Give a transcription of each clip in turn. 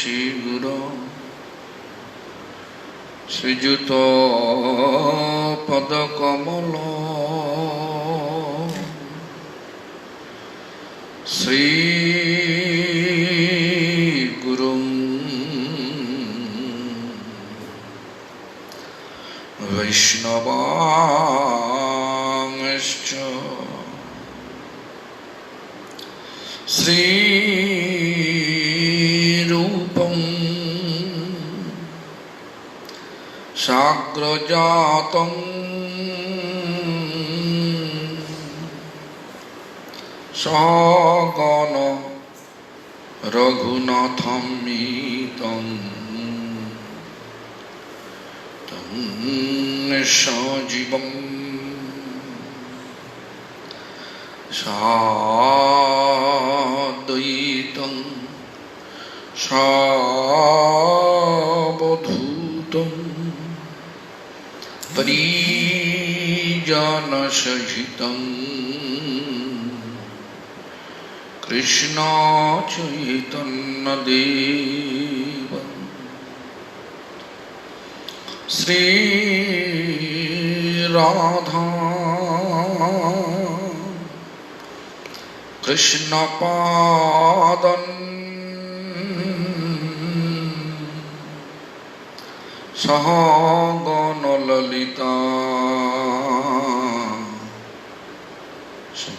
Shiguro Srijuto Padakamala Sri Gurum Vaishnavangscha Sri Rupam Sagrajatam Sagana Raghunatham Mitam Tam Sajivam Sadaitam Sabadhutam Parijana Sahitam Krishna Chaitanya Deva Sri Radha Krishna Padan Sahagana Lalita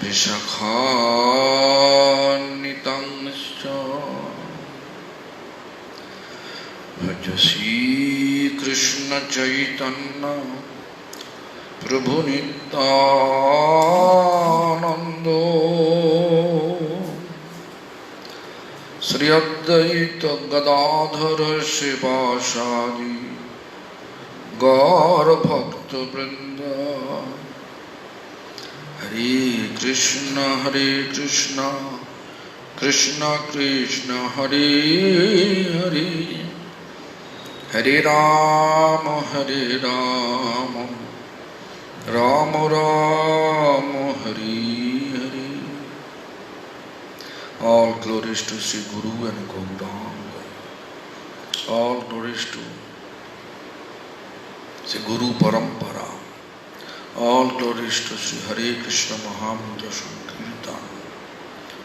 Vishakhanitangscha Vajasi Krishna Chaitanya Prabhu Nityanando Sri Advaita Gadadhara Shivasadi Gaur Bhakta Vrinda Hare Krishna Krishna Krishna Hare Hare Hare Rama Rama Rama Hare Hare. All glories to Sri Guru and Gauranga. All glories to Sri Guru Parampara. All glories to Sri Hare Krishna Mahamantra Sankirtan.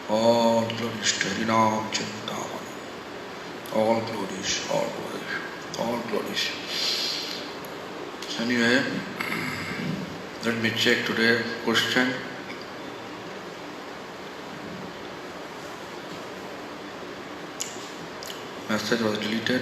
All glories to Harinam Chintaman. All glories. So anyway, let me check today question. Message was deleted.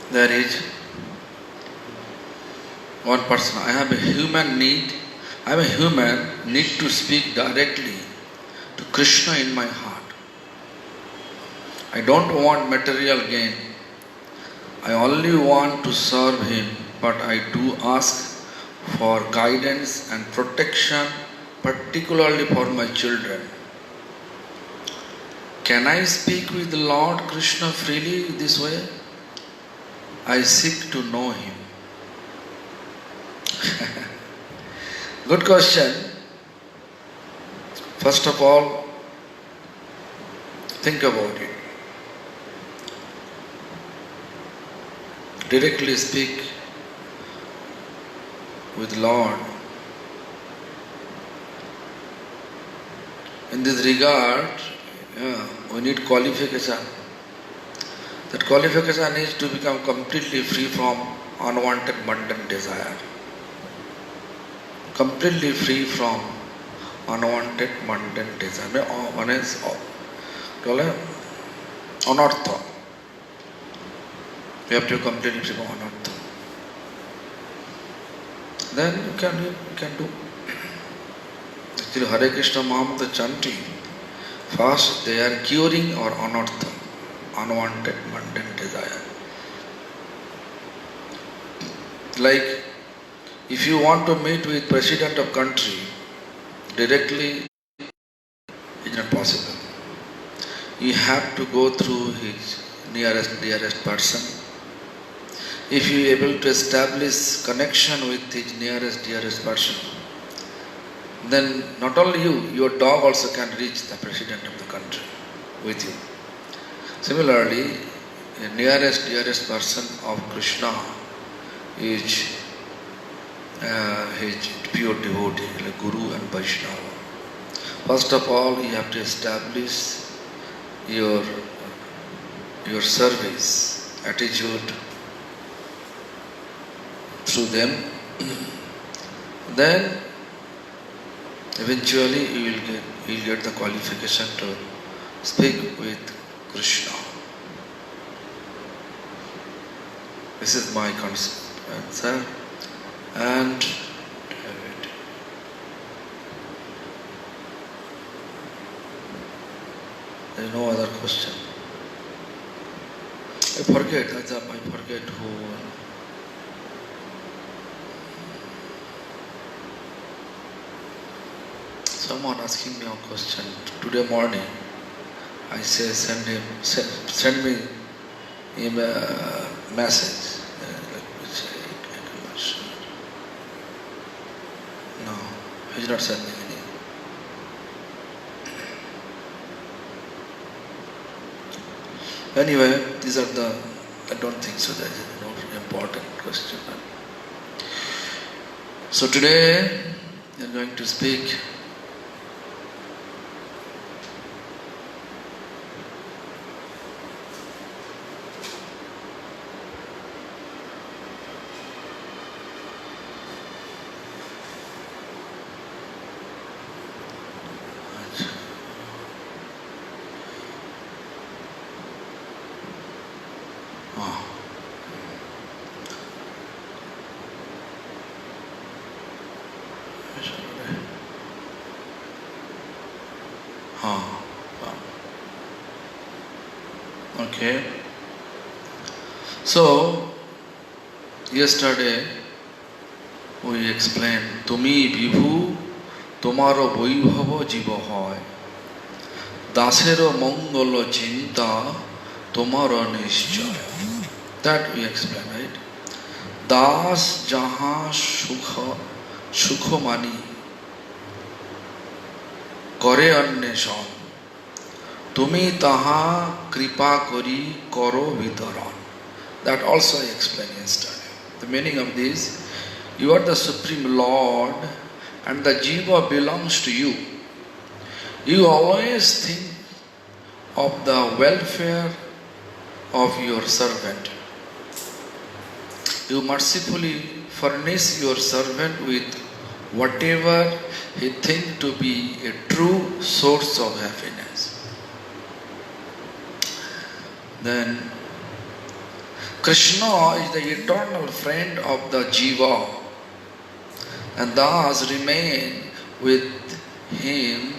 There is one person, I have a human need to speak directly to Krishna in my heart. I don't want material gain. I only want to serve him, but I do ask for guidance and protection, particularly for my children. Can I speak with the Lord Krishna freely this way? I seek to know him. Good question. First of all, think about it. Directly speak with Lord. In this regard, we need qualification. That qualification is to become completely free from unwanted mundane desire. Completely free from unwanted mundane desire. One is anartha. You have to completely free from anartha. then you can do. Actually, Hare Krishna Mahamantra chanting, first they are curing or anartha, unwanted mundane desire. Like, if you want to meet with president of country directly, it's not possible. You have to go through his dearest person. If you are able to establish connection with his dearest person, then not only you, your dog also can reach the president of the country with you. Similarly, the dearest person of Krishna is his pure devotee, like Guru and Vaishnava. First of all, you have to establish your service attitude through them. Then eventually you will get the qualification to speak with Krishna. This is my answer. And there is no other question. I forget who. Someone asking me a question today morning. I say send me a message. Let me say it. No, he's not sending any. Anyway, these are I don't think so. That is no important question. So today we are going to speak okay. So, yesterday we explained, Tumi Vibhu, Tomaro Vaibhava Jiva hoy, Dasero Mongolo Chinta, Tomaro Nishchaya. That we explained, right? Das Jaha Sukho Mani, Kore Anneshon, Tumi taha kripa kori koro vidaran. That also I explained yesterday. The meaning of this, you are the Supreme Lord and the Jiva belongs to you. You always think of the welfare of your servant. You mercifully furnish your servant with whatever he thinks to be a true source of happiness. Then Krishna is the eternal friend of the Jiva and thus remain with him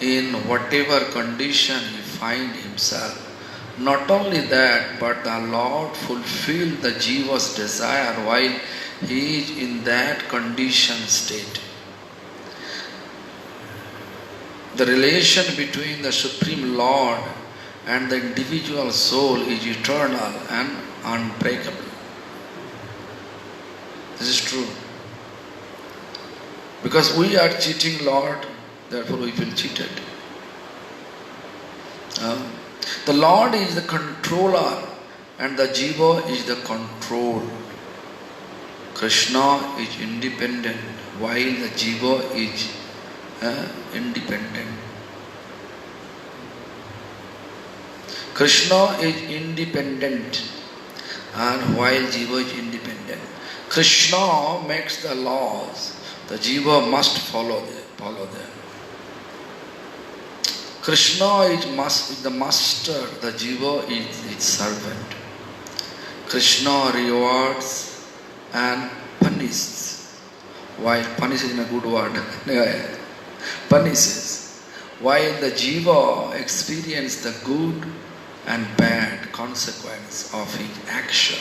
in whatever condition he finds himself. Not only that, but the Lord fulfills the Jiva's desire while he is in that condition state. The relation between the Supreme Lord and the individual soul is eternal and unbreakable. This is true. Because we are cheating Lord, therefore we feel cheated. The Lord is the controller and the Jiva is the controlled. Krishna is independent while the Jiva is independent. Krishna is independent and while Jiva is independent. Krishna makes the laws, the Jiva must follow them. Krishna is the master, the Jiva is his servant. Krishna rewards and punishes Why? Punish is a good word. Punishes. Why the jiva experience the good and bad consequence of his action.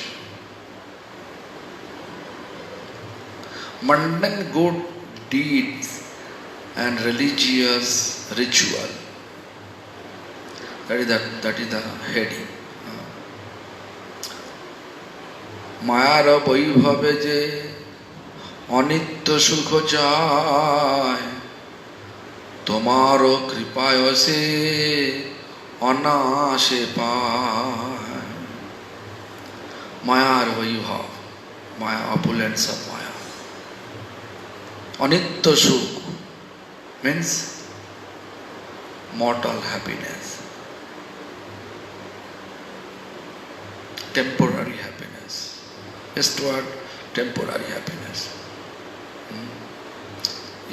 Mundane good deeds and religious ritual. That is the heading. মায়ার বৈভবে যে অনিত্য সুখ চায়, তোমারও কৃপায় সে অনাসে পায়। মায়ার বৈভব, মায়া, opulence of Maya. অনিত্য সুখ means mortal happiness, temporary happiness. Just word, temporary happiness.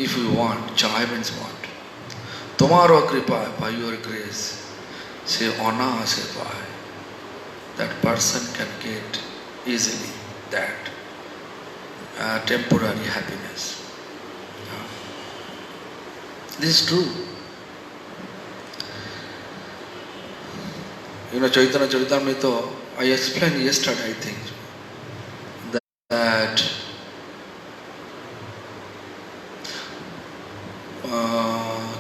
If you want, joy means what? Tomorrow kripa, by your grace, say anase paye. That person can get easily that temporary happiness. This is true. Chaitanya Charitamrita, I explained yesterday, I think, that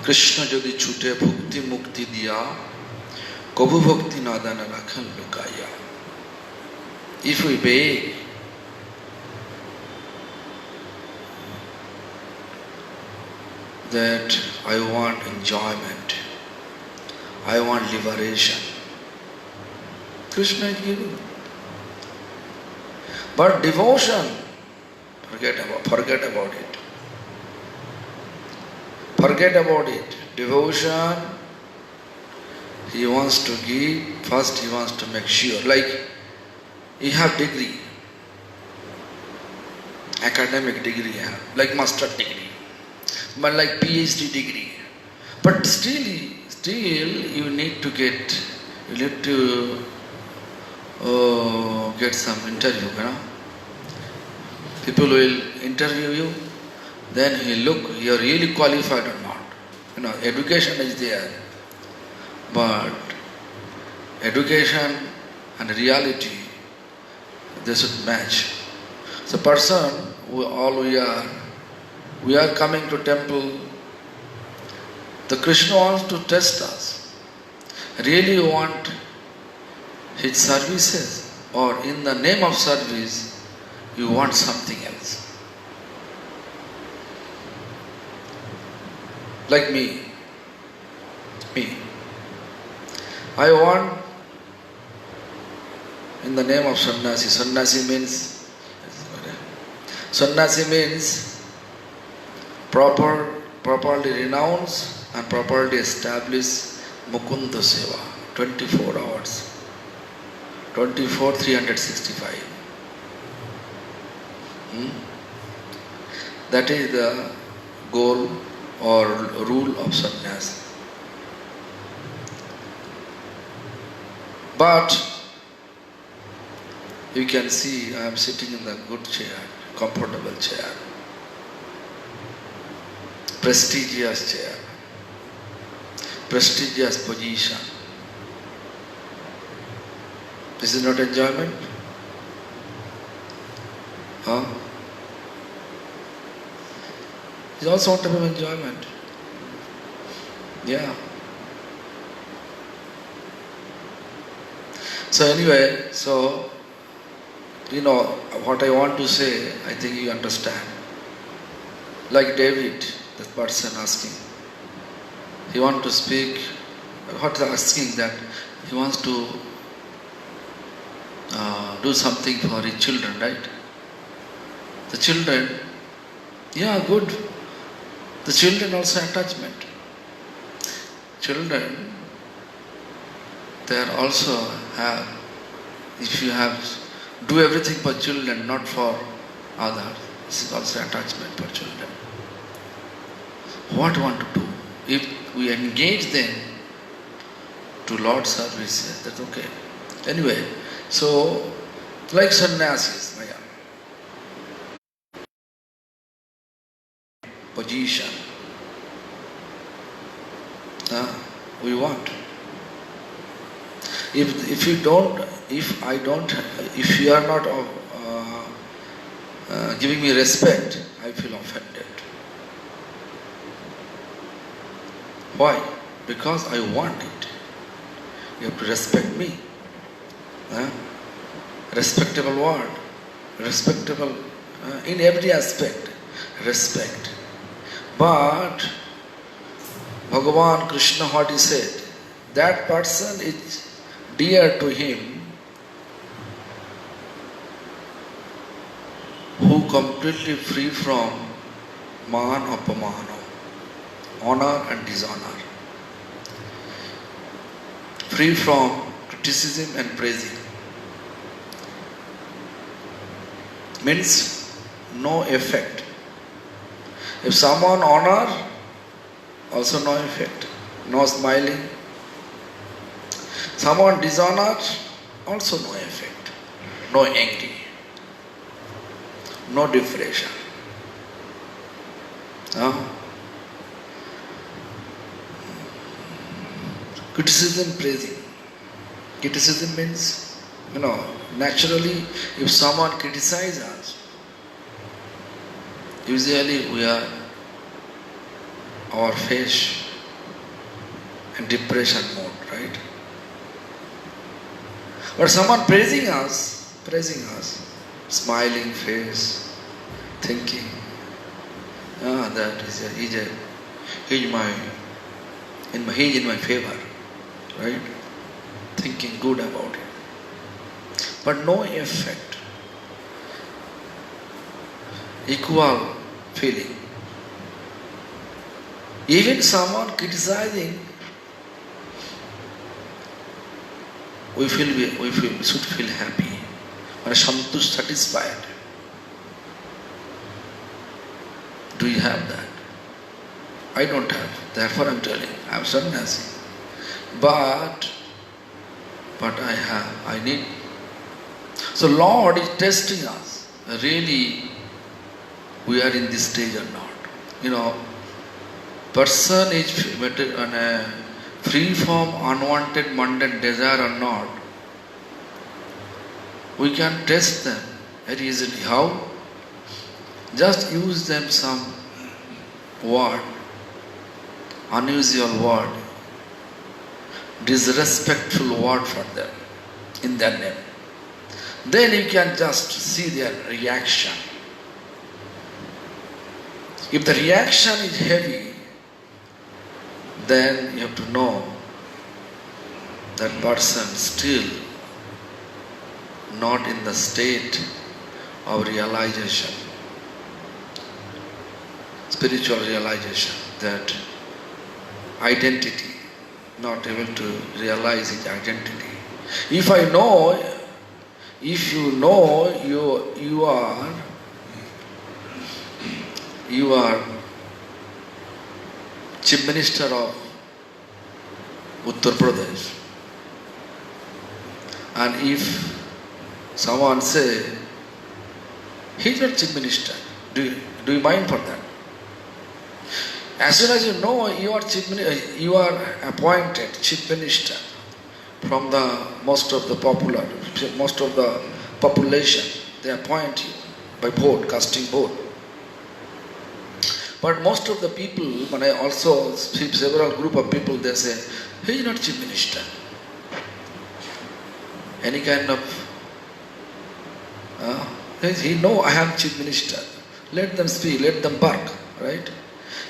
Krishna যদি ছুটে ভক্তি মুক্তি দিয়া কবু ভক্তি না দানা রাখেন লুকাইয়া. If we beg that I want enjoyment, I want liberation, Krishna is giving. But devotion, forget about it. Forget about it. Devotion, he wants to give, first he wants to make sure. Like, you have degree, academic degree you have, like master degree, but like PhD degree. But still you need to get some interview, People will interview you, then he look, you are really qualified or not. Education is there, but education and reality, they should match. So person, we are coming to temple, the Krishna wants to test us. Really you want his services, or in the name of service, you want something else. Like me. I want in the name of sannyasi. Sannyasi means properly renounce and properly establish Mukunda Seva, 24 hours, 365. That is the goal or rule of sannyas. But you can see I am sitting in the good chair, comfortable chair, prestigious chair, prestigious position. This is not enjoyment? Huh? It's also a type of enjoyment. Yeah. So anyway, what I want to say, I think you understand. Like David, the person asking. He wants to speak, what is asking that he wants to do something for his children, right? The children, yeah, good. The children also attachment. Children, they are also have, if you have, do everything for children, not for others. This is also attachment for children. What we want to do? If we engage them to Lord services, that's okay. Anyway, so like sannyasis, position. We want. If you are not giving me respect, I feel offended. Why? Because I want it. You have to respect me. Respectable word. Respectable in every aspect. Respect. But Bhagavan Krishna, what he said, that person is dear to him who completely free from man apamana, honor and dishonor, free from criticism and praising. Means no effect. If someone honor, also no effect, no smiling. Someone dishonor, also no effect, no angry, no depression. Criticism, praising. Criticism means, naturally, if someone criticizes us, usually we are our face in depression mode, right? But someone praising us, smiling face, thinking, that he's in my favor, right? Thinking good about it. But no effect. Equal feeling. Even someone criticizing, we should feel happy, satisfied. Do you have that? I don't have. Therefore I am telling. I am sannyasi. But I need. So Lord is testing us. Really, we are in this stage or not. Person is free from unwanted mundane desire or not. We can test them very easily. How? Just use them some word, unusual word, disrespectful word for them in their name. Then you can just see their reaction. If the reaction is heavy, then you have to know that person still not in the state of realization, spiritual realization, that identity, not able to realize his identity. If you know you are Chief Minister of Uttar Pradesh, and if someone say, he is not Chief Minister, do you mind for that? As soon as you know you are appointed Chief Minister from most of the population, they appoint you by vote, casting vote. But most of the people, when I also see several group of people, they say, he is not Chief Minister. Any kind of, he know I am Chief Minister. Let them speak, let them bark, right?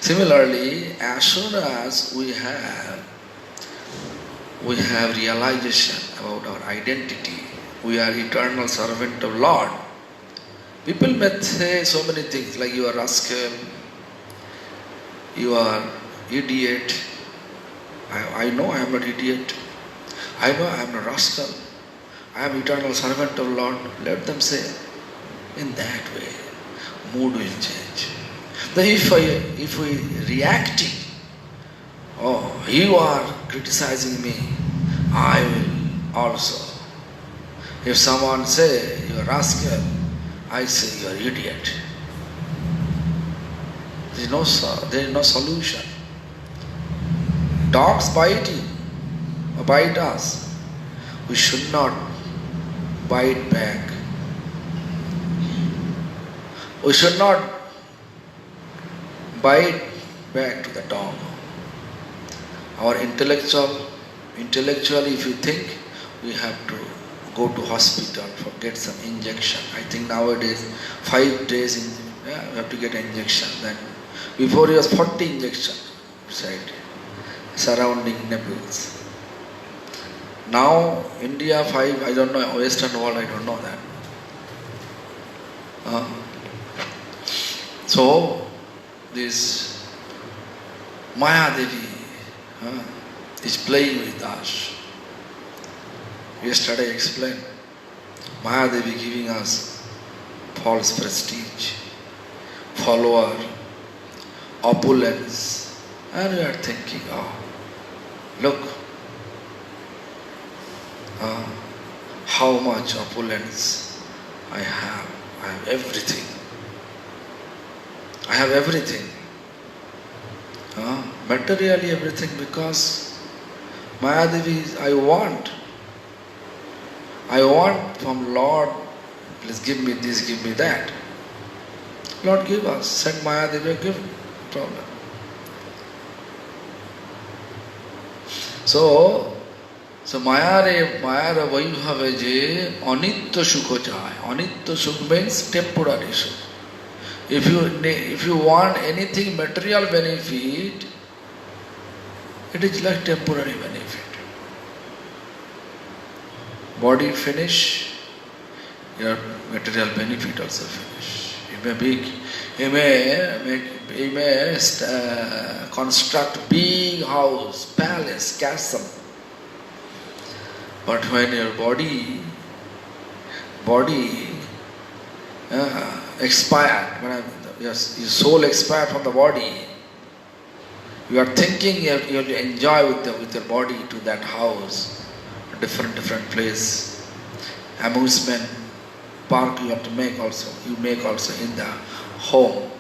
Similarly, as soon as we have realization about our identity, we are eternal servant of Lord. People may say so many things like you are rascal, you are idiot. I know I am not idiot. I know I am not rascal. I am eternal servant of Lord. Let them say. In that way, mood will change. Then if we reacting, you are criticizing me, I will also. If someone say you are rascal, I say you are idiot. there is no solution. Dogs bite you, or bite us. We should not bite back. We should not bite back to the dog. Our intellectually, if you think, we have to go to hospital for get some injection. I think nowadays 5 days we have to get an injection. Then before it was 40 injection beside surrounding nipples. Now India 5, I don't know, Western world I don't know that. So this Maya Devi is playing with us. Yesterday I explained, Maya Devi giving us false prestige, follower, opulence, and we are thinking, oh, look, how much opulence I have. I have everything. I have everything. Materially everything, because Maya Devi, I want from Lord, please give me this, give me that. Lord give us, send Maya Devi, give, problem. So Maya vayu have je anitya sukha chahe. Anitya sukha means temporary sukha. If you want anything material benefit, it is like temporary benefit. Body finish, your material benefit also finish. You may construct big house, palace, castle. But when your body expired, when your soul expired from the body, you are thinking you have to enjoy with your body to that house, different place, amusement park you have to make also. You make also in the home.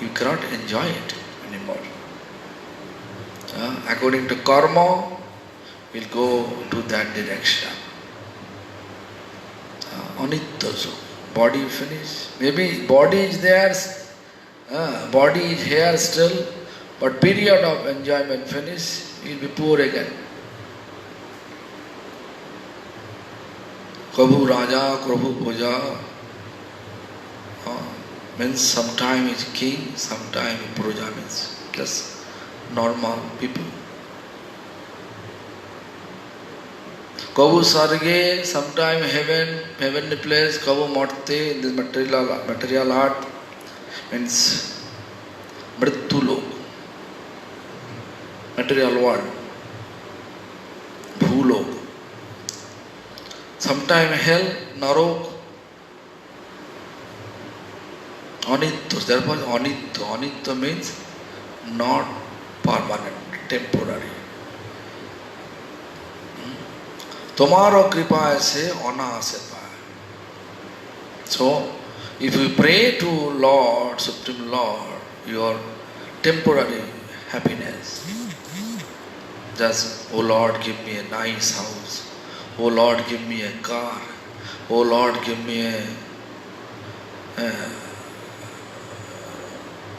You cannot enjoy it anymore. According to karma, we'll go to that direction. Anitya, body finish. Maybe body is there, body is here still, but period of enjoyment finish, you'll be poor again. Kabhu Raja, Prabhu Bhoja, means sometime is king, sometime Proja means just normal people. Kabhu Sarge, sometime heavenly place, Kabhu Morte, in this material art, means Mrityulok, material world, Bhulok. Sometime hell, Narok, Anitya, therefore Anitya. Anitya means not permanent, temporary. Tomorrow kripa se anase paye. So, if you pray to Lord, Supreme Lord, your temporary happiness, just, oh Lord, give me a nice house. Oh Lord, give me a car. Oh Lord, give me a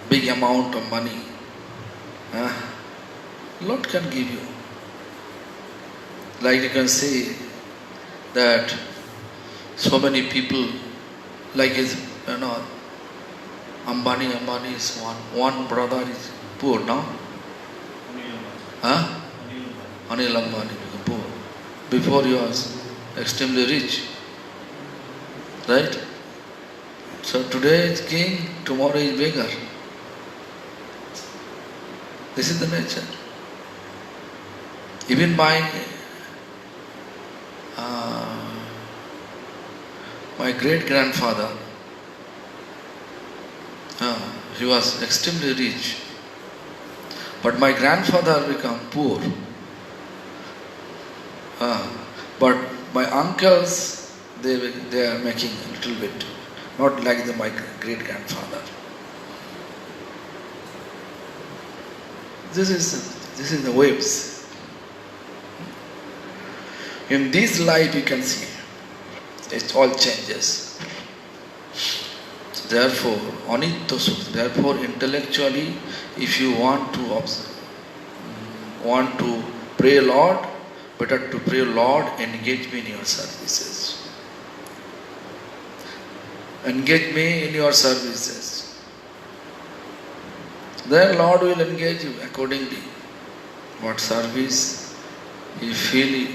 big amount of money. Lord can give you. Like you can see that so many people, like his, Ambani is one brother is poor now. Anil Ambani became poor. Before he was extremely rich. Right? So today is king, tomorrow is beggar. This is the nature. Even my great grandfather, he was extremely rich. But my grandfather became poor. But my uncles, they are making a little bit not like my great-grandfather. This is the waves. In this life you can see it all changes. Therefore, anitya sukha. Therefore, intellectually, if you want to observe, want to pray Lord, better to pray Lord, engage me in your services. Engage me in your services. Then Lord will engage you accordingly. What service you feel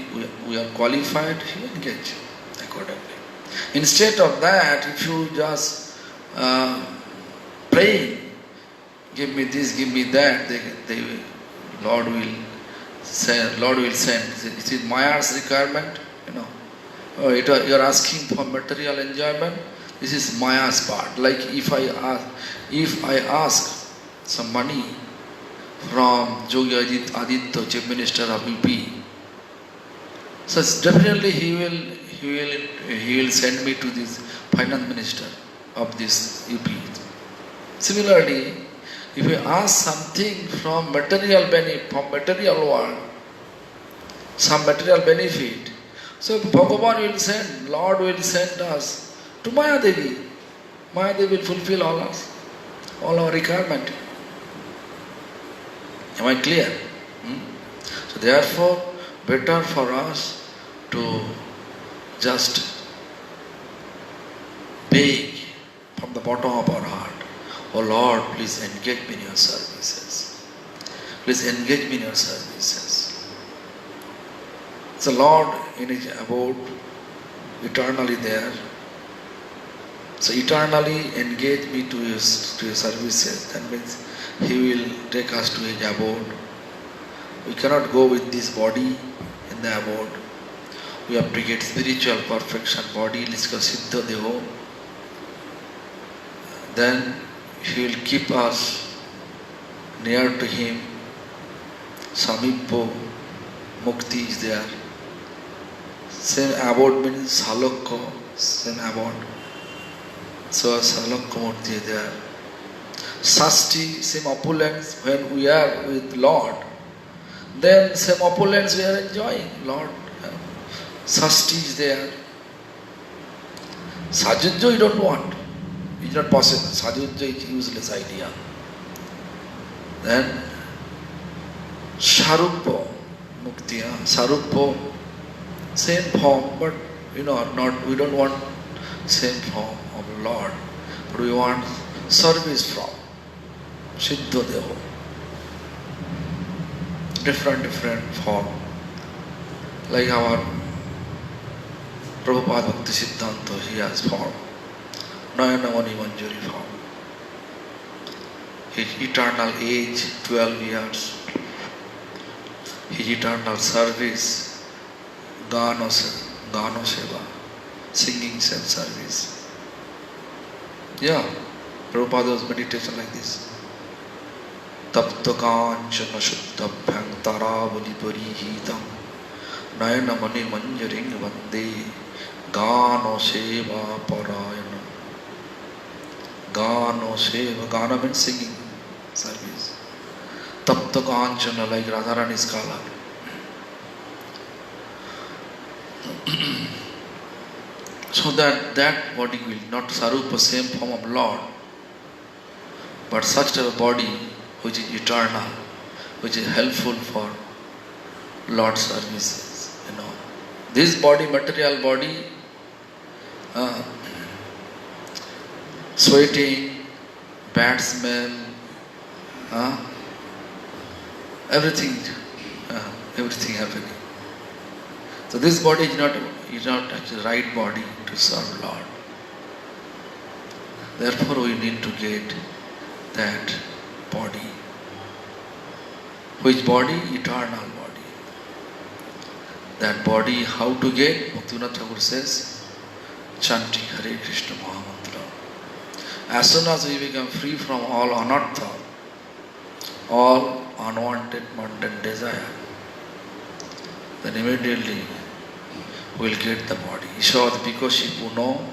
we are qualified, He will engage you accordingly. Instead of that, if you just praying, give me this, give me that, Lord will send. It is Maya's requirement, you are asking for material enjoyment. This is Maya's part. Like if I ask some money from Yogi Aditya, Chief Minister of UP, so definitely he will send me to this Finance Minister of this UP. Similarly, if we ask something from material benefit, from material world, some material benefit, so Bhagavan will send, Lord will send us to Maya Devi. Maya Devi will fulfill all our requirement. Am I clear? So therefore, better for us to just beg from the bottom of our heart, oh Lord, please engage me in your services. Please engage me in your services. So Lord in His abode, eternally there. So eternally engage me to your services. That means He will take us to His abode. We cannot go with this body in the abode. We have to get spiritual perfection body, let's go Siddha Deho. Then He will keep us near to Him. Samippo, Mukti is there. Same abode means Salokko, same abode. So Salokko Murti is there. Sasti, same opulence when we are with Lord. Then same opulence we are enjoying. Lord, Sasti is there. Sajujjo you don't want. It's not possible. Sajujjo is useless idea. Then Saruppo, Mukti, Saruppo, same form, but we don't want same form of Lord, but we want service from Siddha Deho. Different form. Like our Prabhupada Bhakti Siddhanta, he has form. Nayanamani Manjari form. His eternal age, 12 years. His eternal service, Gano Seva, singing self-service. Yeah, Prabhupada's meditation like this. Tapta Kanchana Shuddhabhyang Taravali Parihitam Nayanamani Manjaring Vande Gano Seva Parayanam. Gano Seva, Gana means singing service. Tapta Kanchana, like Radharani's kala. So that body will not Sarupa, same form of Lord, but such a body which is eternal, which is helpful for Lord's services. This body, material body, sweating, bad smell, everything happening. So this body is not actually right body to serve Lord. Therefore we need to get that body. Which body? Eternal body. That body, how to get? Bhaktivinoda Thakur says, chanting Hare Krishna Mahamantra. As soon as we become free from all anartha, all unwanted mundane desire, then immediately we will get the body. Ishavad Bikoshi Puno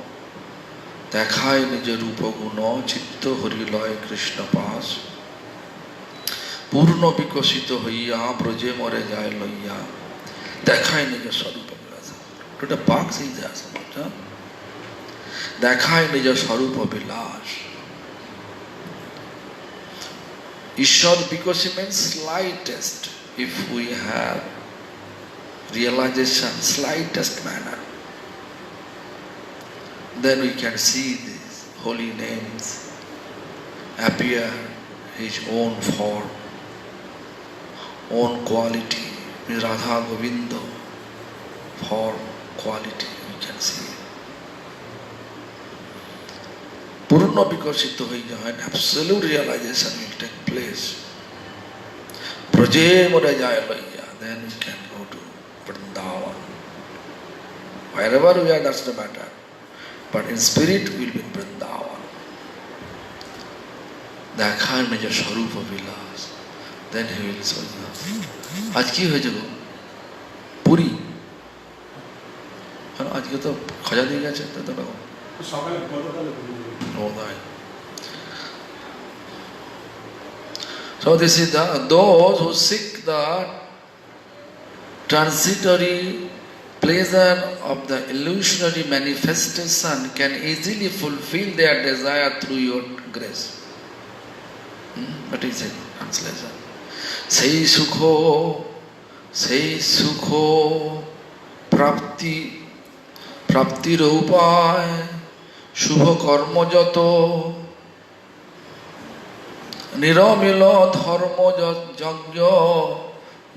দেখায় নিজ রূপ গুণ চিত্ত হরিলয় কৃষ্ণ পাশ পূর্ণ বিকশিত হইয়া ব্রজে মরে যায় লইয়া দেখায় নিজ স্বরূপ বিলাস ওটা বাক সেই যাস দেখায় নিজ স্বরূপ বিলাস ঈশ্বর বিকশি means slightest if we have realization slightest manner then we can see these holy names appear his own form, own quality, Radha Govinda form, quality, we can see. Purna Bikashita hoiya, an absolute realization will take place. Braje mora jaya loiya, then we can go to Vrindavan. Wherever we are, that's the matter. But in spirit, we will be in Vrindavan. দেখার নিজের স্বরূপ বিলাস দেন he will so আজ কি হয়েছে গো পুরী আজকে তো খজা দিয়ে গেছে তো সকালে গতকালে So this is those who seek the transitory pleasure of the illusionary manifestation can easily fulfill their desire through your grace. What is it? Translation. সেই সুখ প্রাপ্তির উপায় শুভ কর্ম যত নিরমিল ধর্ম যজ্ঞ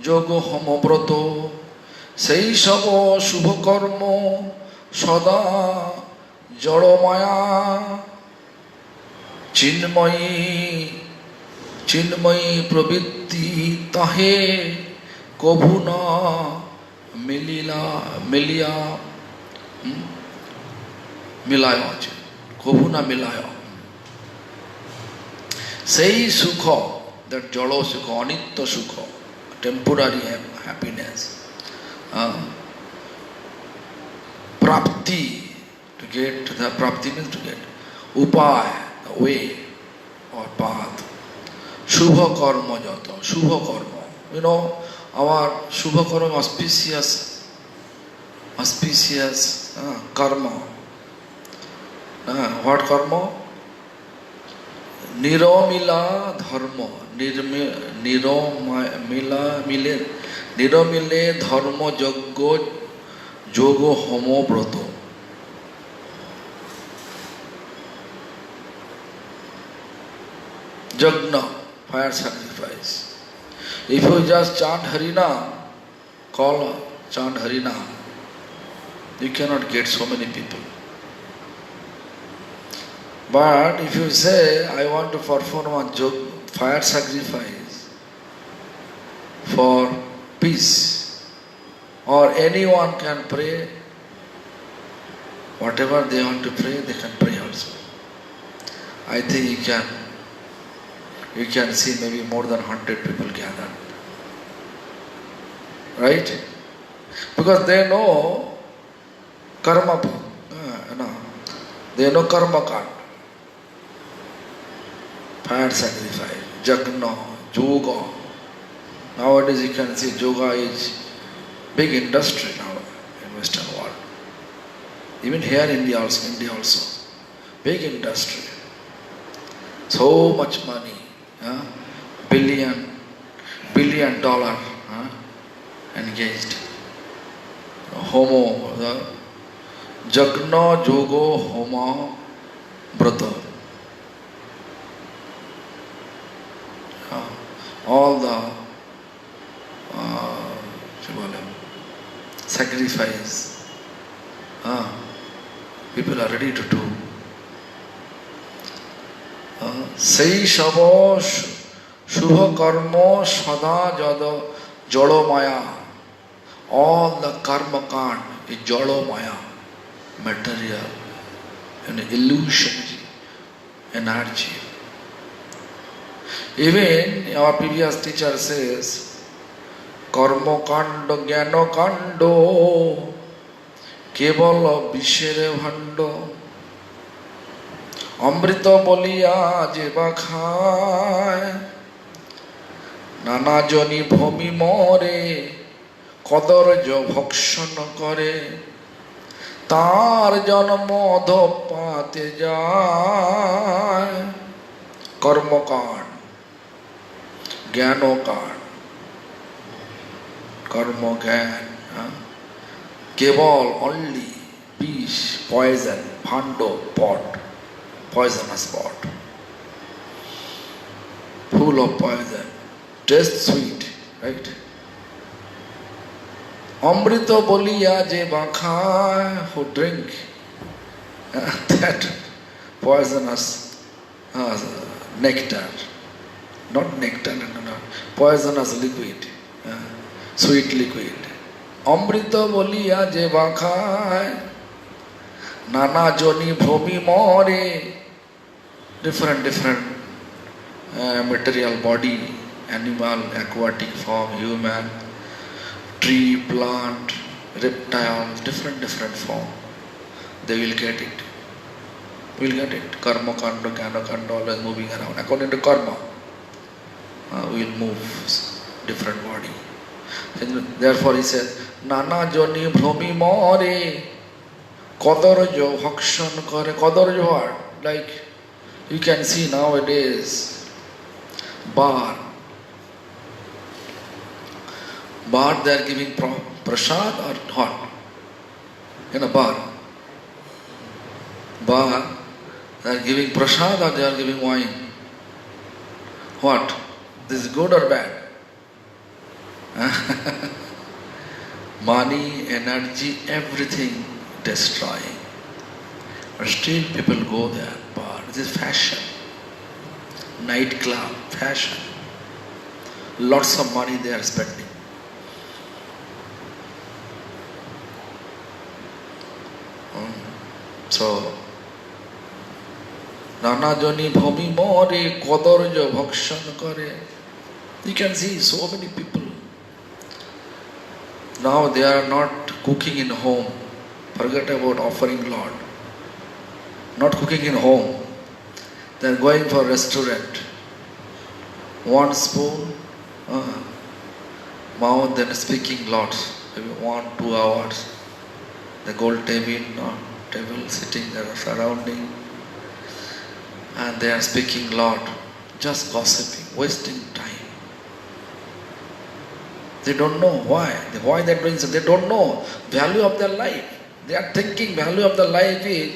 যোগ হোমব্রত সেই সব শুভ কর্ম সদা জড়মায়া চিন্ময়ী প্রবৃত্তি তাহে কভু না মিলায় আছে কভু না মিলায় সেই সুখ দ্যাট জড় সুখ অনিত্য সুখ temporary happiness Prapti to get the prapti means to get upaya the way or path shubha karma jata shubha karma you know our shubha karma auspicious karma what karma নিরমিলা ধর্ম নিরমিলে ধর্ম যজ্ঞ যোগ হোম ব্রত Jagna, fire sacrifice. If you just chant Harinam, chant Harinam, you cannot get so many people. But if you say, I want to perform a fire sacrifice for peace, or anyone can pray, whatever they want to pray, they can pray also. I think you can see maybe more than 100 people gathered. Right? Because they know karma, they know karma card. Fire sacrifice, jagna, yoga. Nowadays you can see yoga is big industry now in Western world. Even here in India also. Big industry. So much money. billion dollar engaged. Homo, Jagna Jogo Homa Brata. All the sacrifice people are ready to do. সেই সব শুভ কর্ম সদা জড় মায়া all the karma kand is jada maya material and illusionary energy. Even our previous teacher says karma kand jnana kando kebal bishere bhando অমৃত বলিয়া যে বা খায়, নানা জনি ভূমি মরে, কদর্য ভক্ষণ করে, তার জন্ম ধপাতে যায়। কর্মকাণ্ড, জ্ঞানকাণ্ড, কর্মজ্ঞান, কেবল অনলি বিষ, পয়জন, ভাণ্ড, pot, poisonous pot, full of poison, taste sweet, right? অমৃত বলিয়া যে বা খায়, who drink that poisonous nectar, not nectar, no, poisonous liquid, sweet liquid. অমৃত বলিয়া যে বা খায়, নানা জনি ভূমি মরে, different material body, animal, aquatic form, human, tree, plant, reptile, different form. They will get it. We'll get it. Karma kanda, jnana kanda, always moving around. According to karma, we'll move different body. Therefore he says, Nana joni bhumi more, kodorjo bhakshan kare. Kodorjo what? Like you can see nowadays, bar they are giving prasad or what? In a bar they are giving prasad or they are giving wine? What? This is good or bad? Money, energy, everything destroying. But still people go there, bar. This is fashion. Nightclub, fashion. Lots of money they are spending. So, Nana joni bhumi more, kodorjo bhakshan kare. You can see so many people. Now they are not cooking in home. Forget about offering Lord. Not cooking in home. They are going for restaurant. One spoon, mouth, then speaking lots. Maybe 1-2 hours. The gold table sitting there surrounding. And they are speaking lot. Just gossiping, wasting time. They don't know why. Why they are doing so? They don't know value of their life. They are thinking value of their life is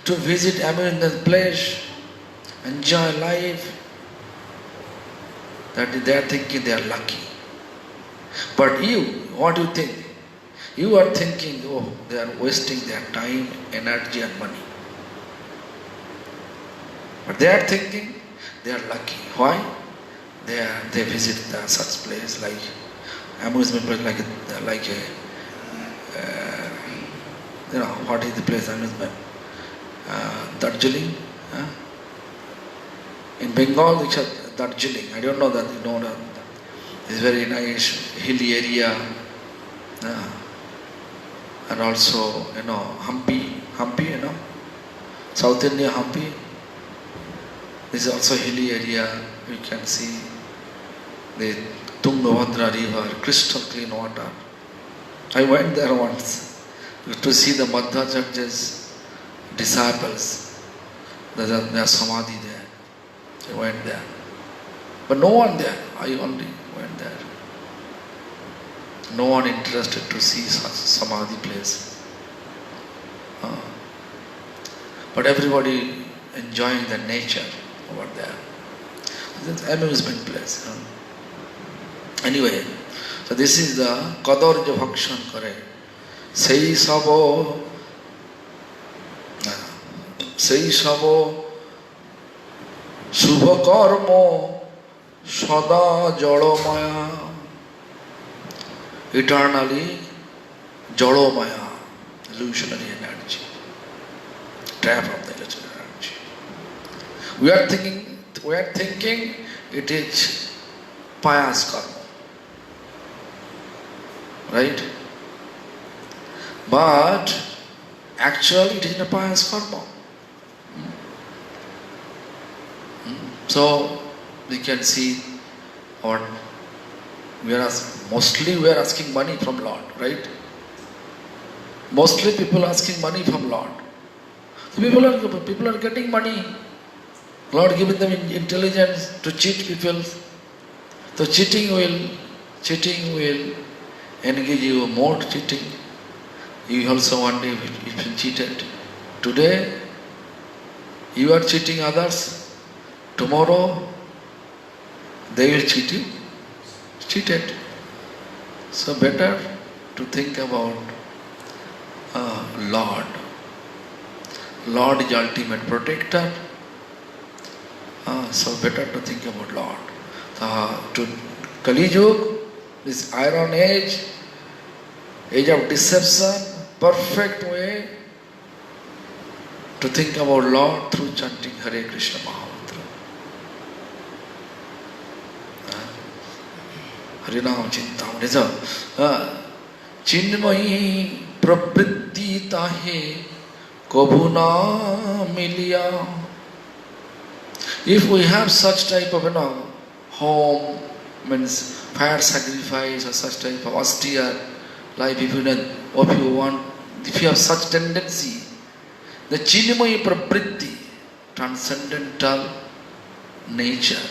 to visit amusement place, enjoy life. That they are thinking they are lucky. But you, what do you think? You are thinking, oh, they are wasting their time, energy and money. But they are thinking they are lucky. Why? They visit such place like amusement place, like a what is the place amusement? Darjeeling. In Bengal, it's Darjeeling. I don't know that you know that. It's very nice hilly area. And also, Hampi, South India, Hampi. This is also hilly area. You can see the Tungabhadra river, crystal clean water. I went there once to see the Madhvacharya's disciples. Their samadhi there. I went there. But no one there. I only went there. No one interested to see such samadhi place. But everybody enjoying the nature over there. It's an amusement place. Anyway, so this is the Kadorja Bhakshan Kare. Sei sabo Shubha Karmo Sada Jolomaya. Eternally Jolomaya, illusionary energy, trap of the illusionary energy. We are thinking it is pious karma, right? But actually it is a pious karma. So we can see what mostly we are asking money from Lord, right? Mostly people asking money from Lord. People are getting money. Lord giving them intelligence to cheat people. So cheating will engage you more cheating. You also one day will be cheated. Today you are cheating others. Tomorrow they will cheat you. Cheated. So better to think about Lord. Lord is ultimate protector. So better to think about Lord. To Kali Yuga, this iron age of deception, perfect way to think about Lord through chanting Hare Krishna Mahamantra. Harinam Chintam Nizam. Chinmayi pravritti tahe kabuna miliya. If we have such type of home, means fire sacrifice or such type of austere life, if you have such tendency, the Chinmayi pravritti, transcendental nature,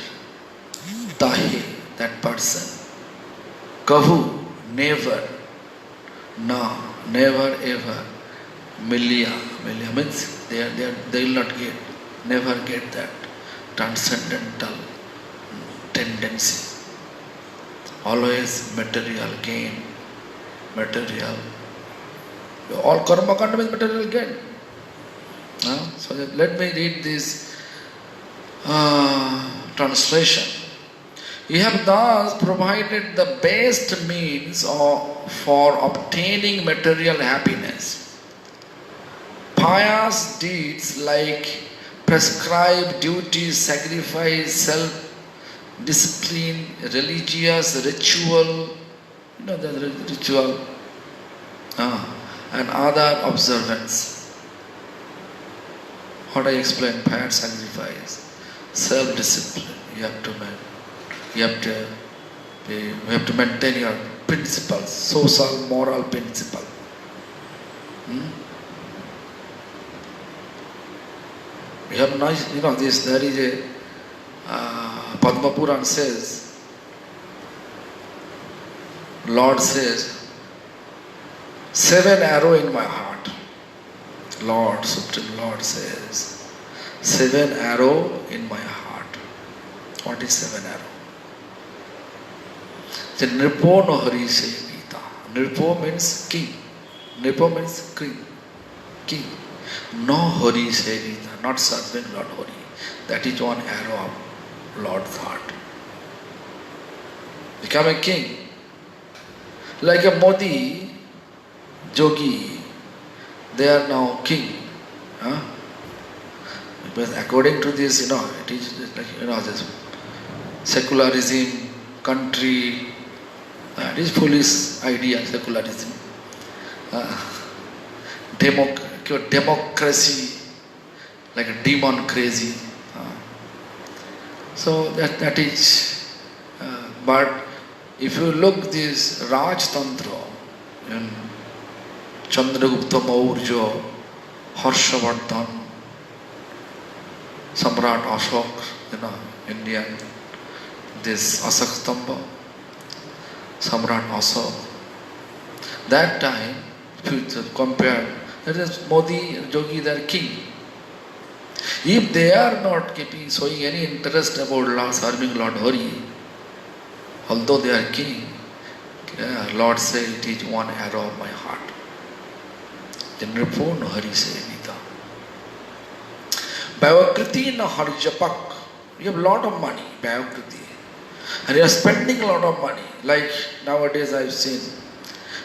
tahe, that person, kahu, never, no, never ever, milya means they will not get, never get that transcendental tendency. Always material gain, material. All karma kanda means material gain. So let me read this translation. You have thus provided the best means for obtaining material happiness. Pious deeds like prescribed duties, sacrifice, self-discipline, religious ritual, the ritual, and other observance. What I explained, pious sacrifice, self-discipline, you have to maintain your principles, social, moral principle. We have nice, this, there is a, Padma Puran says, Lord says, 7 arrows in my heart. Lord, Supreme Lord says, 7 arrows in my heart. What is 7 arrows? The Nripo no Hari se Gita. Nripo means king. Nripo means king. No Hari se Gita, not serving Lord Hari. That is one arrow of Lord's heart. Become a king. Like a Modi, Jogi, they are now king. Because according to this, it is like, this secularism, country, it is foolish idea, secularism. Democracy, like a demon crazy. So that is, but if you look this Rajtantra, Chandragupta Maurya, Harshavardhan, Samrat Ashok, Indian, this Asakstamba, Samrat Ashok. That time, if you compare, that is Modi and Jogi, they are king. If they are not showing any interest about serving Lord Hari, although they are king, Lord said it is one arrow of my heart. Nripo no Hari se Gita. Bhavakriti na Harjapak. You have a lot of money, Bhavakriti. And you are spending a lot of money. Like nowadays I have seen,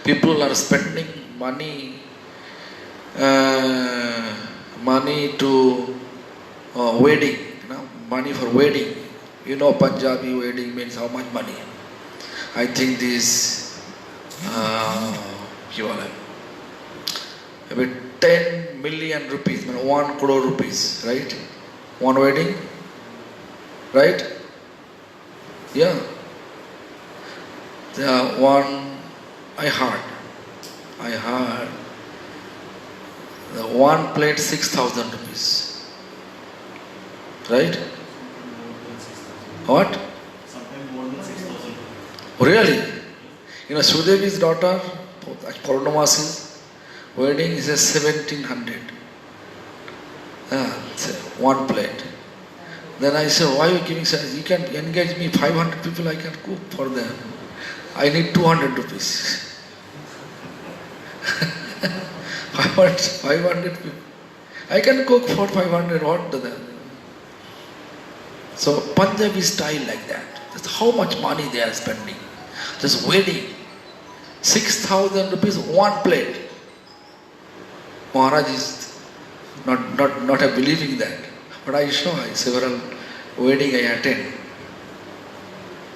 people are spending money to wedding, money for wedding. Punjabi wedding means how much money? I think this, maybe 10 million rupees, 1 crore rupees, right? One wedding, Right? Yeah. The one I heard the one plate 6,000 rupees. Right? What? Sometimes more than 6,000. Really? You know, Sudevi's daughter, Purnamasi's wedding is a 1,700. One plate. Then I said, why are you giving such? You can engage me 500 people, I can cook for them. I need 200 rupees. 500 people. I can cook for 500, what to them? So Punjabi style like that. That's how much money they are spending. Just wedding. 6,000 rupees, one plate. Maharaj is not believing that. But I saw several wedding I attend.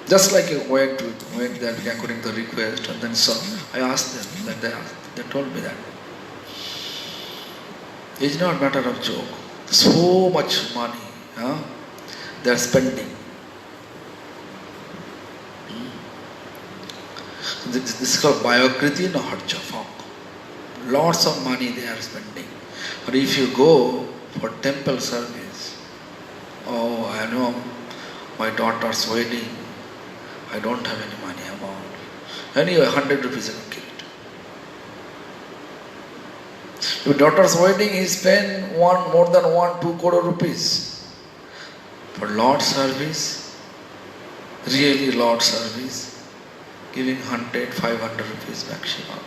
Just like I went there according to the request and then saw. I asked them, that they told me that. It's not a matter of joke. So much money they are spending. This is called Biokriti Naharjapam. Lots of money they are spending. But if you go for temple service, oh, I know my daughter's wedding, I don't have any money amount. Anyway, 100 rupees I can give it. Your daughter's wedding, he spent more than 2 crore rupees. For Lord service, really Lord service, giving 100, 500 rupees maximum.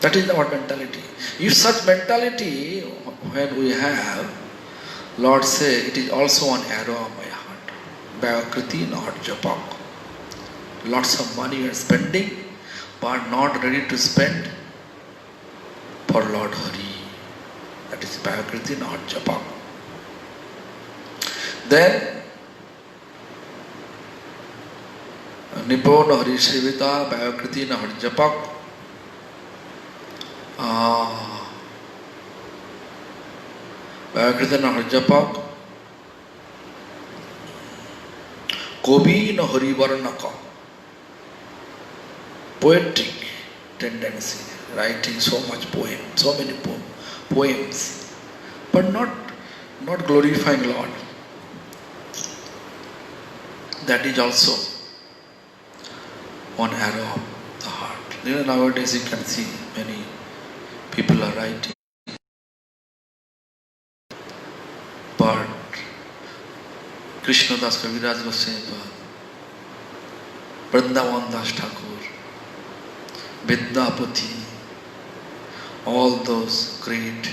That is our mentality. If such mentality, when we have, Lord say, it is also an arrow of my heart. Bhavakriti Naharjapam. Lots of money you are spending, but not ready to spend for Lord Hari. That is Bhavakriti Naharjapam. Then, Nipo Hari Srivita Bhavakriti Naharjapam. Bhavakriti Naharjapam. Kobi Nahari Varnaka. Poetic tendency, writing so much poem, so many poems, but not glorifying Lord. That is also one arrow of the heart. You know, nowadays you can see many people are writing, but Krishna Das Kaviraj Goswami, Vrindavan Das Thakur, Vidyapati, all those great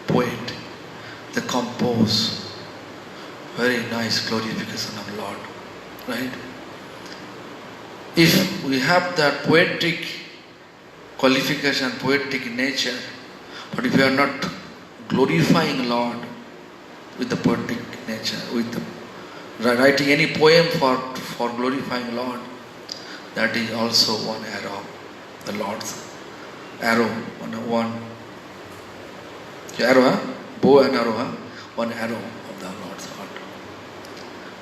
poets, they compose very nice glorification of Lord, right? If we have that poetic qualification, poetic nature, but if we are not glorifying Lord with the poetic nature, with the, writing any poem for glorifying Lord, that is also one arrow, the Lord's arrow, one arrow, bow and arrow, one arrow of the Lord's heart.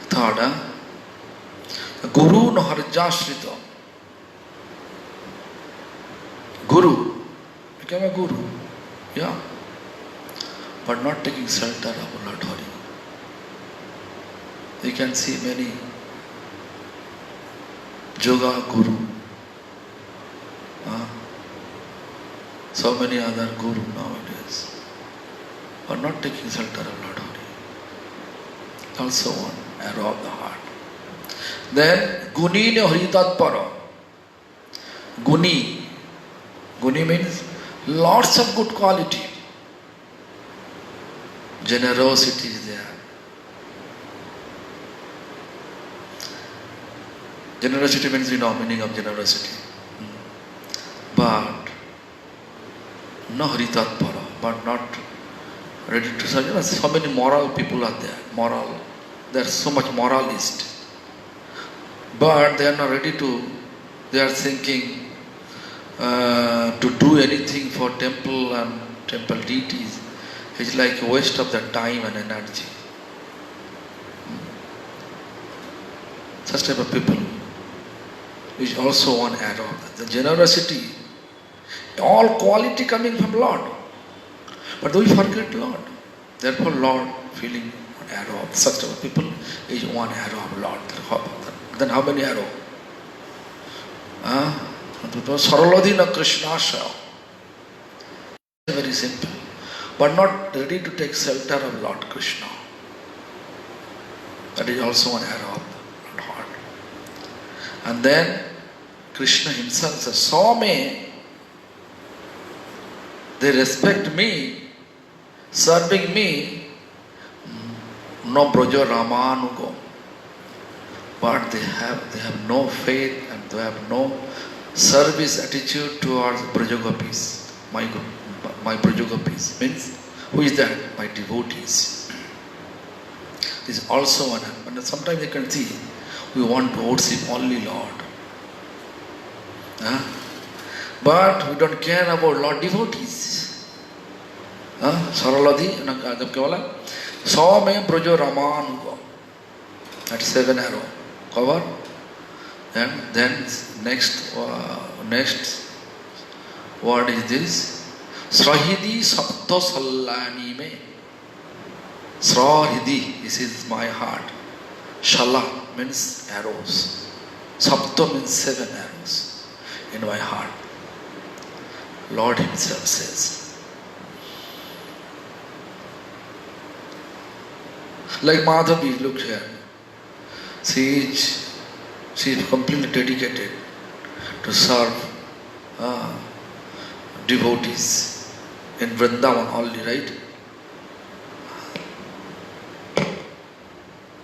Third, Guru Naharjashrita. Guru, become a guru, yeah, but not taking shelter of Lord Hari. You can see many yoga guru, so many other guru nowadays, but not taking shelter of Lord Hari. Also one arrow of the heart. Then Guni Haritatpara. Guni means lots of good quality. Generosity is there. Generosity means meaning of generosity. But no Haritatpara, but not ready to serve. So many moral people are there. There are so much moralist. But they are not ready to, they are thinking to do anything for temple and temple deities. It's like a waste of their time and energy. Such type of people is also one arrow. The generosity, all quality coming from Lord. But we forget Lord. Therefore Lord feeling one arrow of such type of people is one arrow of Lord. Then how many arrow? Saraladina Krishnasha. Very simple. But not ready to take shelter of Lord Krishna. That is also an arrow of the heart. And then Krishna himself says, saw me, they respect me, serving me, no Braja Ramanugo. But they have no faith and they have no service attitude towards Brajagopis, my Brajagopis. Means, who is that? My devotees. This is also one. And sometimes you can see, we want to worship only Lord. But we don't care about Lord devotees. Saraladhi, jab kya bola? Saw me Braja Ramanugo. That's 7 arrow. Cover. And then next word is this. Srahidi Sapto Sallani me. Srahidi, this is my heart. Shala means arrows. Sapto means 7 arrows in my heart. Lord himself says. Like Madhavi, look here. She is completely dedicated to serve devotees in Vrindavan only, right?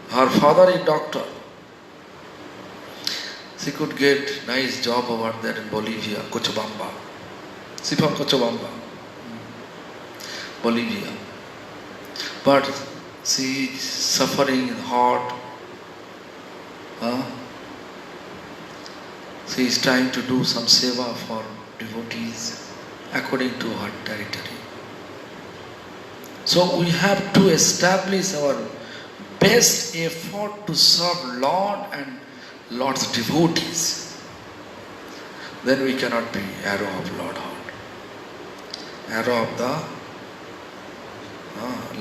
Her father is doctor. She could get nice job over there in Bolivia, Cochabamba. She from Cochabamba, Bolivia. But she is suffering in heart. She is trying to do some seva for devotees according to her territory. So we have to establish our best effort to serve Lord and Lord's devotees. Then we cannot be arrow of Lord heart. Arrow of the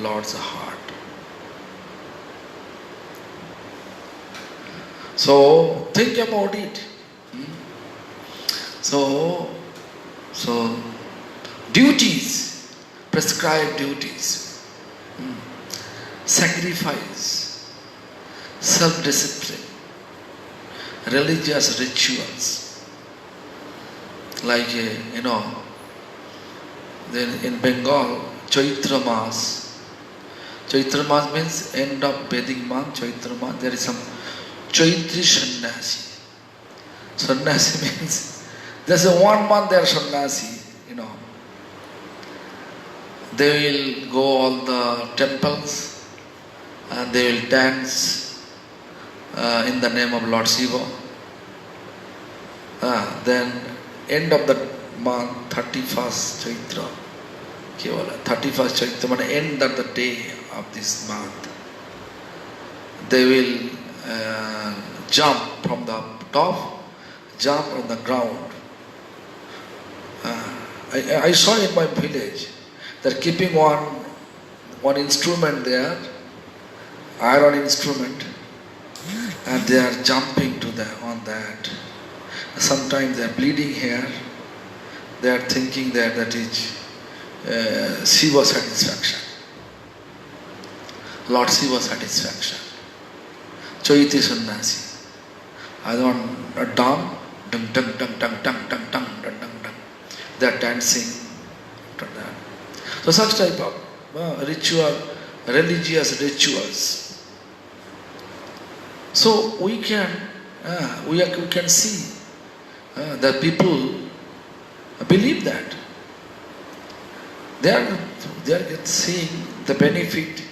Lord's heart. So think about it. So duties, prescribed duties, sacrifice, self-discipline, religious rituals, like then in Bengal, Chaitra Mas. Chaitra Mas means end of Vedic month, Chaitra Mas. There is some Chaitri Sannyasi. Sannyasi means there's a 1 month they are Sannyasi, They will go all the temples and they will dance in the name of Lord Shiva. Then end of the month, 31st Chaitra. 31st Chaitra, end of the day of this month. They will jump from the top, jump on the ground. I saw in my village, they're keeping one instrument there, iron instrument, and they are jumping on that. Sometimes they are bleeding here. They are thinking that is Shiva satisfaction, Lord Shiva satisfaction. Chaiti Sannyasi. I don't dum dum dum dum dum dum dum dum dum dum. They are dancing. So such type of ritual, religious rituals. So we can see that people believe that they are seeing the benefit.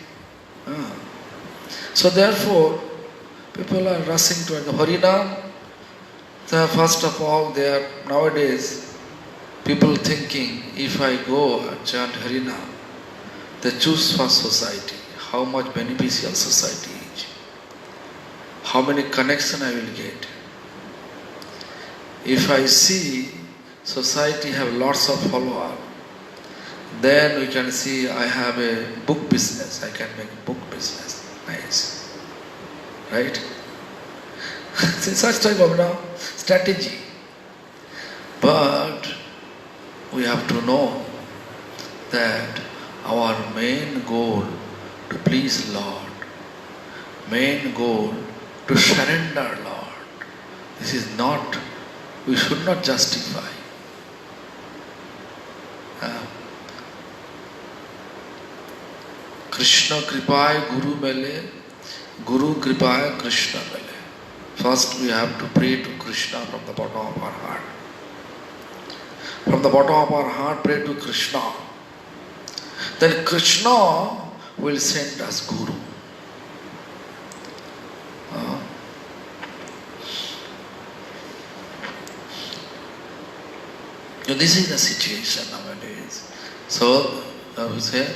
So therefore, people are rushing to the Harinam. First of all, they are nowadays people thinking, if I go and chant Harinam, they choose for society. How much beneficial society is. how many connection I will get. If I see society have lots of followers, then we can see I have a book business. I can make book business. Nice. Right? Such type of strategy. But we have to know that our main goal to please Lord, main goal to surrender Lord. This is not, we should not justify. Krishna Kripaya Guru Mele, Guru Kripaya Krishna Mele. First we have to pray to Krishna from the bottom of our heart. From the bottom of our heart, pray to Krishna. Then Krishna will send us Guru. This is the situation nowadays. So, I will say,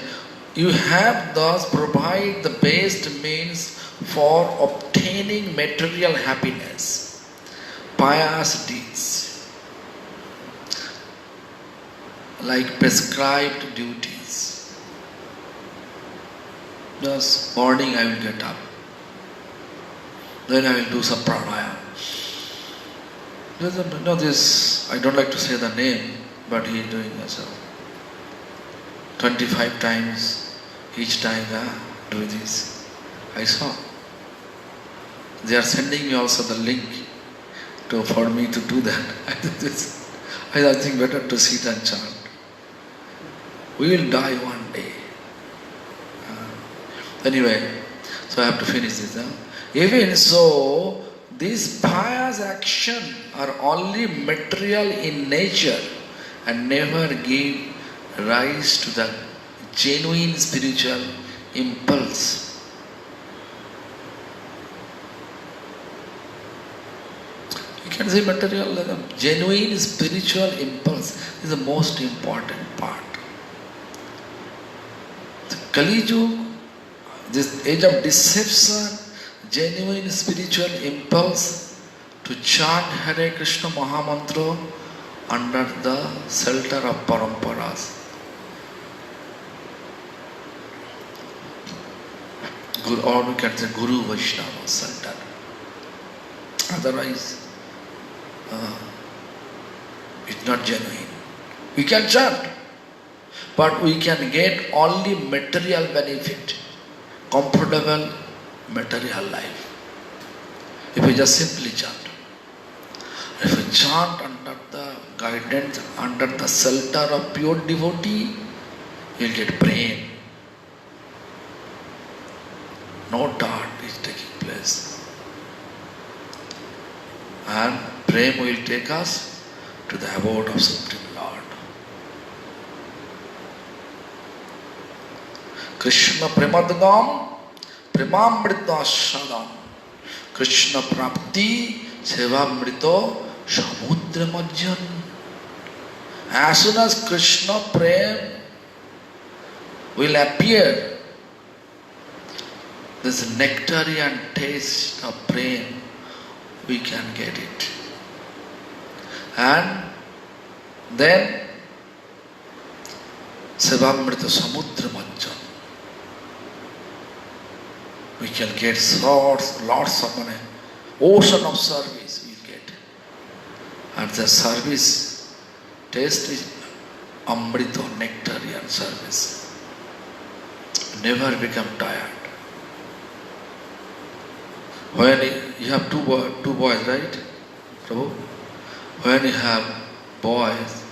you have thus provided the best means for obtaining material happiness, pious deeds, like prescribed duties. Just morning I will get up, then I will do some pranayama. This, I don't like to say the name, but he is doing so. 25 times, each time do this. I saw. They are sending me also the link for me to do that. I think better to sit and chant. We will die one day. Anyway, so I have to finish this. Even so, these pious actions are only material in nature and never give rise to the genuine spiritual impulse. You can say material, genuine spiritual impulse is the most important part. The Kali Yuga, this age of deception, genuine spiritual impulse to chant Hare Krishna Mahamantra under the shelter of paramparas. Or we can say Guru Vaishnava shelter. Otherwise, it's not genuine. We can chant, but we can get only material benefit, comfortable material life. If we just simply chant. If we chant under the guidance, under the shelter of pure devotee, you'll get prema. No doubt is taking place. And prema will take us to the abode of Supreme Lord. Krishna Premadgam Premamrita Sadam Krishna Prapti Sevamrito Samudra Majjan. As soon as Krishna Prem will appear, this nectarian taste of Prem, we can get it. And then Sevamrita Samudra Majjan. We can get lots of money, ocean of service we get. And the service taste is Amrita, nectarian service. Never become tired. When you have two boys, right, Prabhu? When you have boys,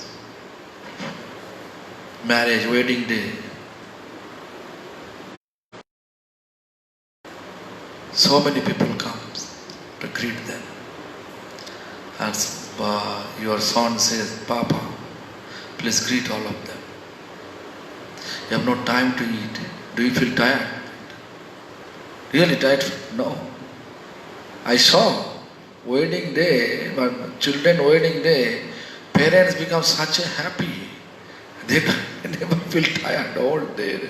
marriage, wedding day, so many people come to greet them. And your son says, Papa, please greet all of them. You have no time to eat. Do you feel tired? Really tired? No. I saw wedding day, children wedding day, parents become such a happy. They never feel tired all day.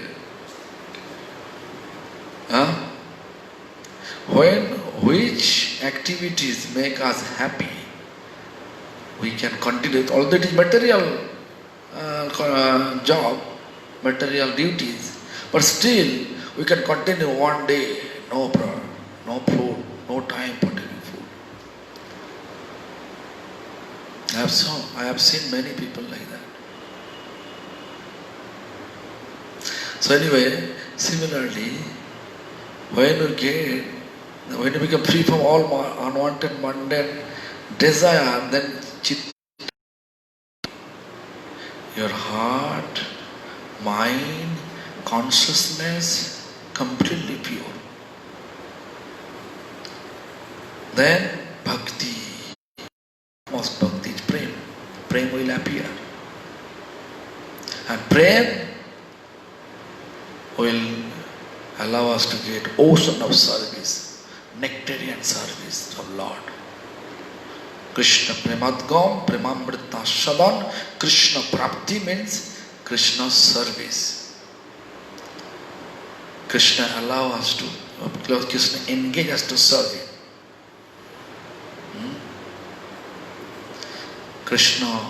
which activities make us happy, we can continue. Although it is material job, material duties, but still we can continue one day, no prayer, no food, no time for taking food. I have seen many people like that. So anyway, similarly, when you become free from all unwanted mundane desire, then your heart, mind, consciousness completely pure. Then bhakti, most bhakti is prem. Prem will appear. And prem will allow us to get ocean of service, nectarian service of Lord. Krishna premadgam, premamrita shadan. Krishna prapti means Krishna's service. Krishna allow us to, Krishna engage us to serve Him. Krishna's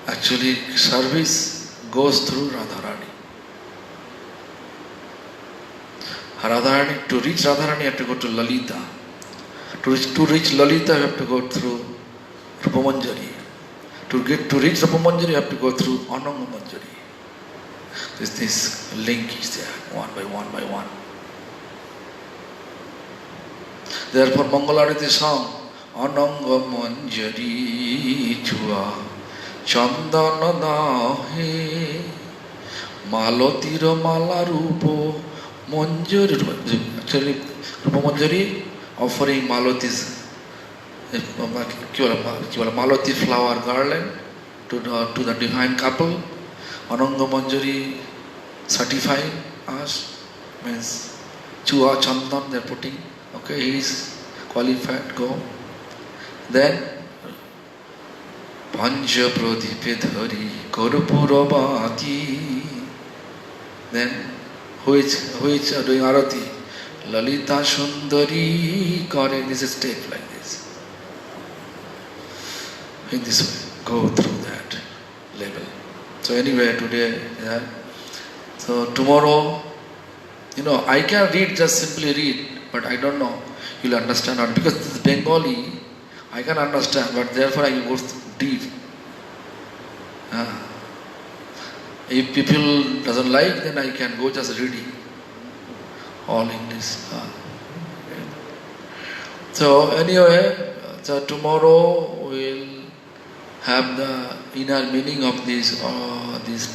actually service goes through Radharani. To reach Radharani, you have to go to Lalita. To reach Lalita, you have to go through Rupamanjari. To reach Rupamanjari, you have to go through Ananga Manjari. This link is there, one by one. Therefore, Mangalarati song, Ananga Manjari Chua Chandana Dahe Malotira Malarupo Manjari. Actually, Rupa Manjari offering Maloti's Maloti flower garland to the divine couple. Ananga Manjari certifying us, means Chua Chandan they are putting. Okay, he is qualified, go. Then Panja Pradipe Dhari Karpura Bhati. Then who is doing Arati? Lalita Sundari Kare. This is step like this. In this way, go through that level. So anyway, today, so tomorrow, I can read, just simply read, but I don't know you'll understand or not, because this is Bengali, I can understand, but therefore I will go deep. If people doesn't like, then I can go just reading all English. So anyway, so tomorrow we'll have the inner meaning of this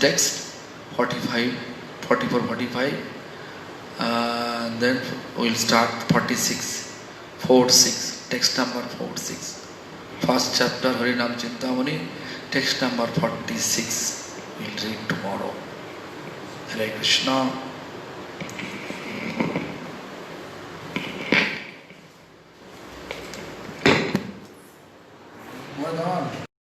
text 44, 45. Then we'll start 46, text number 46. First chapter Harinam Chintamani, text number 46. We'll read tomorrow. Hare Krishna.